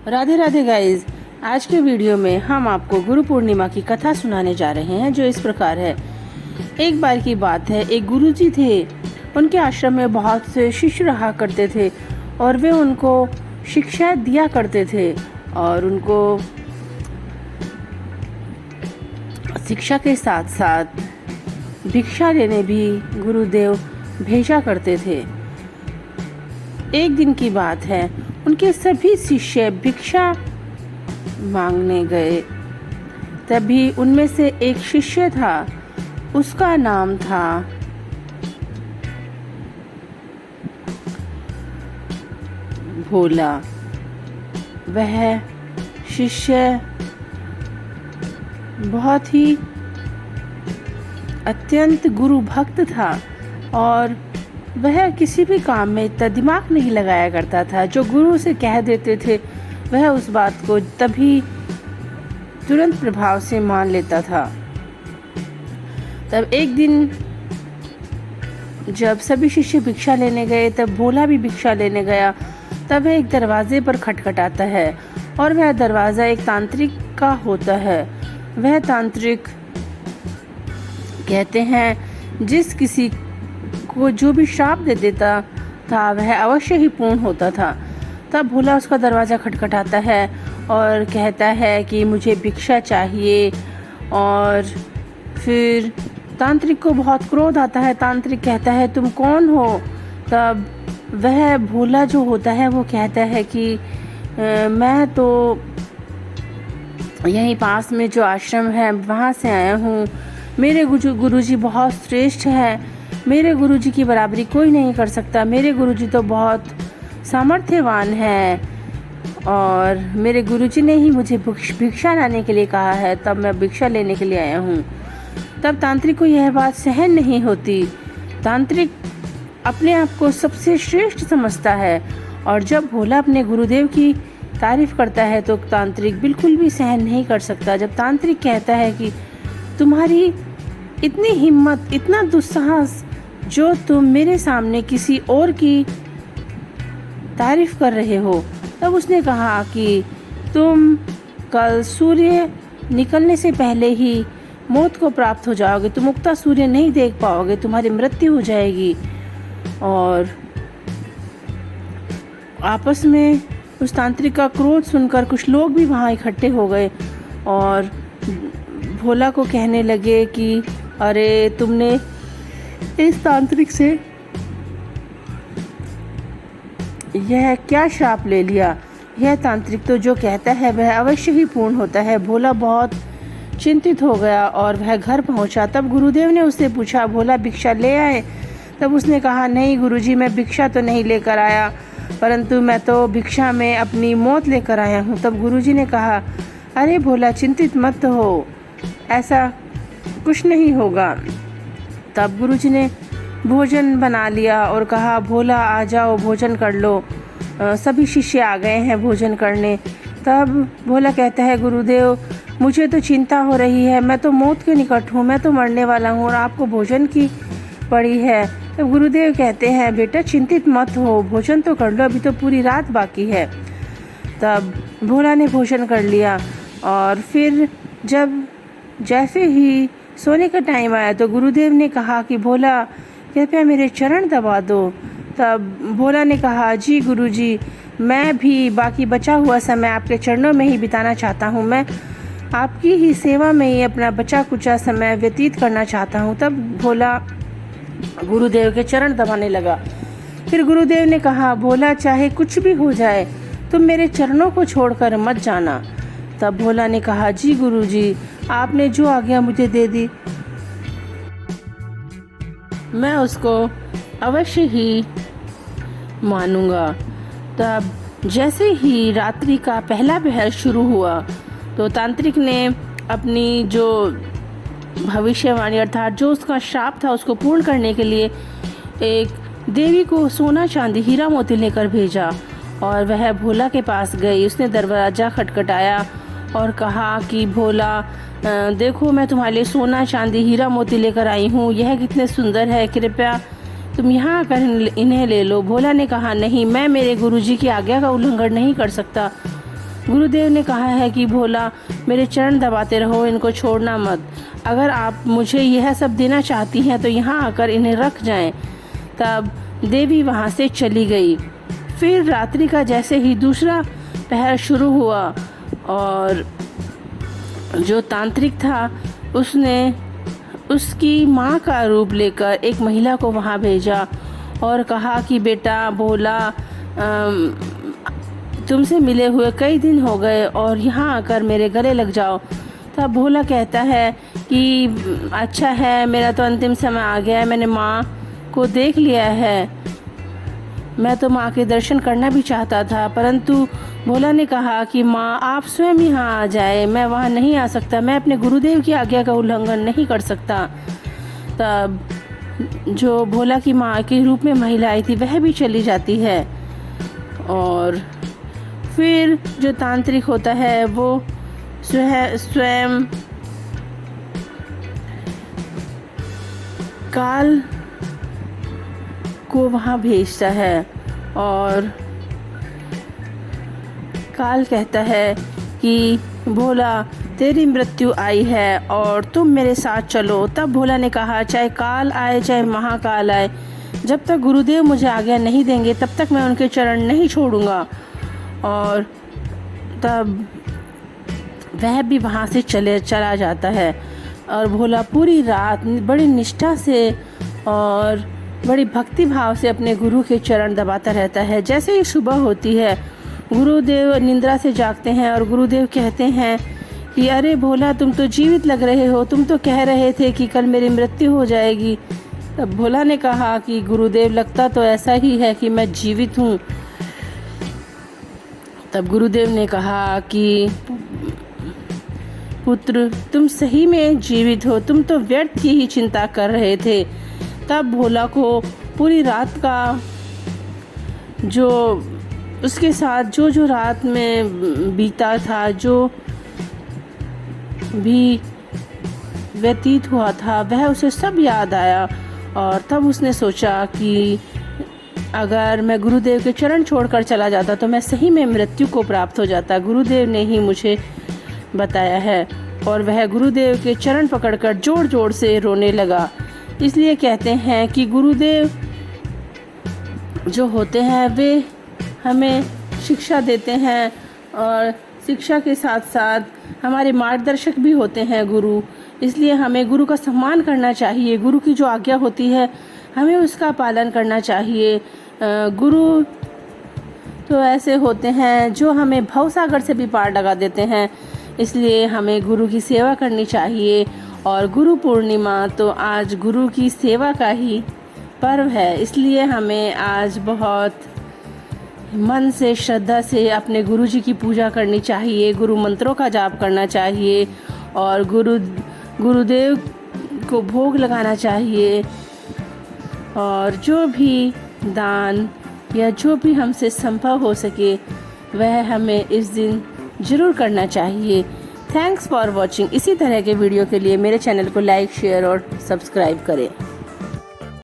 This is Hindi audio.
राधे राधे गाइज। आज के वीडियो में हम आपको गुरु पूर्णिमा की कथा सुनाने जा रहे हैं, जो इस प्रकार है। एक बार की बात है, एक गुरुजी थे। उनके आश्रम में बहुत से शिष्य रहा करते थे और वे उनको शिक्षा दिया करते थे और उनको शिक्षा के साथ साथ भिक्षा लेने भी गुरुदेव भेजा करते थे। एक दिन की बात है, उनके सभी शिष्य भिक्षा मांगने गए। तभी उनमें से एक शिष्य था, उसका नाम था भोला। वह शिष्य बहुत ही अत्यंत गुरु भक्त था और वह किसी भी काम में इतना दिमाग नहीं लगाया करता था। जो गुरु से कह देते थे वह उस बात को तभी तुरंत प्रभाव से मान लेता था। तब एक दिन जब सभी शिष्य भिक्षा लेने गए, तब भोला भी भिक्षा लेने गया। तब एक दरवाजे पर खटखटाता है और वह दरवाज़ा एक तांत्रिक का होता है। वह तांत्रिक कहते हैं जिस किसी को जो भी श्राप दे देता था वह अवश्य ही पूर्ण होता था। तब भोला उसका दरवाज़ा खटखटाता है और कहता है कि मुझे भिक्षा चाहिए। और फिर तांत्रिक को बहुत क्रोध आता है। तांत्रिक कहता है तुम कौन हो? तब वह भोला जो होता है वो कहता है कि मैं तो यहीं पास में जो आश्रम है वहाँ से आया हूँ। मेरे गुरुजी बहुत श्रेष्ठ है। मेरे गुरुजी की बराबरी कोई नहीं कर सकता। मेरे गुरुजी तो बहुत सामर्थ्यवान है और मेरे गुरुजी ने ही मुझे भिक्षा लाने के लिए कहा है, तब मैं भिक्षा लेने के लिए आया हूँ। तब तांत्रिक को यह बात सहन नहीं होती। तांत्रिक अपने आप को सबसे श्रेष्ठ समझता है और जब भोला अपने गुरुदेव की तारीफ करता है तो तांत्रिक बिल्कुल भी सहन नहीं कर सकता। जब तांत्रिक कहता है कि तुम्हारी इतनी हिम्मत, इतना दुस्साहस, जो तुम मेरे सामने किसी और की तारीफ कर रहे हो। तब उसने कहा कि तुम कल सूर्य निकलने से पहले ही मौत को प्राप्त हो जाओगे। तुम उगता सूर्य नहीं देख पाओगे, तुम्हारी मृत्यु हो जाएगी। और आपस में उस तांत्रिक का क्रोध सुनकर कुछ लोग भी वहाँ इकट्ठे हो गए और भोला को कहने लगे कि अरे तुमने इस तांत्रिक से यह क्या श्राप ले लिया? यह तांत्रिक तो जो कहता है वह अवश्य ही पूर्ण होता है। भोला बहुत चिंतित हो गया और वह घर पहुंचा। तब गुरुदेव ने उससे पूछा, भोला भिक्षा ले आए? तब उसने कहा, नहीं गुरुजी, मैं भिक्षा तो नहीं लेकर आया, परंतु मैं तो भिक्षा में अपनी मौत लेकर आया हूँ। तब गुरुजी ने कहा, अरे भोला चिंतित मत हो, ऐसा कुछ नहीं होगा। तब गुरुजी ने भोजन बना लिया और कहा, भोला आ जाओ, भोजन कर लो। सभी शिष्य आ गए हैं भोजन करने। तब भोला कहता है, गुरुदेव मुझे तो चिंता हो रही है, मैं तो मौत के निकट हूँ, मैं तो मरने वाला हूँ और आपको भोजन की पड़ी है। तब गुरुदेव कहते हैं, बेटा चिंतित मत हो, भोजन तो कर लो, अभी तो पूरी रात बाकी है। तब भोला ने भोजन कर लिया और फिर जब जैसे ही सोने का टाइम आया तो गुरुदेव ने कहा कि भोला कृपया मेरे चरण दबा दो। तब भोला ने कहा, जी गुरुजी, मैं भी बाकी बचा हुआ समय आपके चरणों में ही बिताना चाहता हूँ। मैं आपकी ही सेवा में ही अपना बचा कुचा समय व्यतीत करना चाहता हूँ। तब भोला गुरुदेव के चरण दबाने लगा। फिर गुरुदेव ने कहा, भोला चाहे कुछ भी हो जाए तुम मेरे चरणों को छोड़कर मत जाना। तब भोला ने कहा, जी गुरुजी, आपने जो आज्ञा मुझे दे दी मैं उसको अवश्य ही मानूंगा। तब जैसे ही रात्रि का पहला पहर शुरू हुआ तो तांत्रिक ने अपनी जो भविष्यवाणी अर्थात जो उसका श्राप था उसको पूर्ण करने के लिए एक देवी को सोना चांदी हीरा मोती लेकर भेजा और वह भोला के पास गई। उसने दरवाज़ा खटखटाया और कहा कि भोला देखो, मैं तुम्हारे लिए सोना चांदी हीरा मोती लेकर आई हूँ, यह कितने सुंदर है, कृपया तुम यहाँ आकर इन्हें ले लो। भोला ने कहा, नहीं, मैं मेरे गुरुजी की आज्ञा का उल्लंघन नहीं कर सकता। गुरुदेव ने कहा है कि भोला मेरे चरण दबाते रहो, इनको छोड़ना मत। अगर आप मुझे यह सब देना चाहती हैं तो यहाँ आकर इन्हें रख जाएं। तब देवी वहाँ से चली गई। फिर रात्रि का जैसे ही दूसरा पहर शुरू हुआ और जो तांत्रिक था उसने उसकी माँ का रूप लेकर एक महिला को वहाँ भेजा और कहा कि बेटा भोला, तुमसे मिले हुए कई दिन हो गए और यहाँ आकर मेरे गले लग जाओ। तब भोला कहता है कि अच्छा है, मेरा तो अंतिम समय आ गया है, मैंने माँ को देख लिया है, मैं तो माँ के दर्शन करना भी चाहता था, परंतु भोला ने कहा कि माँ आप स्वयं यहाँ आ जाए, मैं वहाँ नहीं आ सकता, मैं अपने गुरुदेव की आज्ञा का उल्लंघन नहीं कर सकता। तब जो भोला की माँ के रूप में महिला आई थी वह भी चली जाती है और फिर जो तांत्रिक होता है वो स्वयं काल को वहाँ भेजता है और काल कहता है कि भोला तेरी मृत्यु आई है और तुम मेरे साथ चलो। तब भोला ने कहा चाहे काल आए चाहे महाकाल आए, जब तक गुरुदेव मुझे आज्ञा नहीं देंगे तब तक मैं उनके चरण नहीं छोड़ूंगा। और तब वह भी वहाँ से चला जाता है और भोला पूरी रात बड़ी निष्ठा से और बड़ी भक्ति भाव से अपने गुरु के चरण दबाता रहता है। जैसे ही सुबह होती है गुरुदेव निंद्रा से जागते हैं और गुरुदेव कहते हैं कि अरे भोला, तुम तो जीवित लग रहे हो, तुम तो कह रहे थे कि कल मेरी मृत्यु हो जाएगी। तब भोला ने कहा कि गुरुदेव लगता तो ऐसा ही है कि मैं जीवित हूँ। तब गुरुदेव ने कहा कि पुत्र, तुम सही में जीवित हो, तुम तो व्यर्थ की ही चिंता कर रहे थे। तब भोला को पूरी रात का जो उसके साथ जो रात में बीता था, जो भी व्यतीत हुआ था, वह उसे सब याद आया और तब उसने सोचा कि अगर मैं गुरुदेव के चरण छोड़कर चला जाता तो मैं सही में मृत्यु को प्राप्त हो जाता। गुरुदेव ने ही मुझे बताया है। और वह गुरुदेव के चरण पकड़कर जोर जोर से रोने लगा। इसलिए कहते हैं कि गुरुदेव जो होते हैं वे हमें शिक्षा देते हैं और शिक्षा के साथ साथ हमारे मार्गदर्शक भी होते हैं गुरु। इसलिए हमें गुरु का सम्मान करना चाहिए। गुरु की जो आज्ञा होती है हमें उसका पालन करना चाहिए। गुरु तो ऐसे होते हैं जो हमें भवसागर से भी पार लगा देते हैं। इसलिए हमें गुरु की सेवा करनी चाहिए। और गुरु पूर्णिमा तो आज गुरु की सेवा का ही पर्व है। इसलिए हमें आज बहुत मन से श्रद्धा से अपने गुरु जी की पूजा करनी चाहिए, गुरु मंत्रों का जाप करना चाहिए और गुरुदेव को भोग लगाना चाहिए। और जो भी दान या जो भी हमसे संभव हो सके वह हमें इस दिन ज़रूर करना चाहिए। Thanks for watching. इसी तरह के वीडियो के लिए मेरे चैनल को लाइक, शेयर और सब्सक्राइब करें।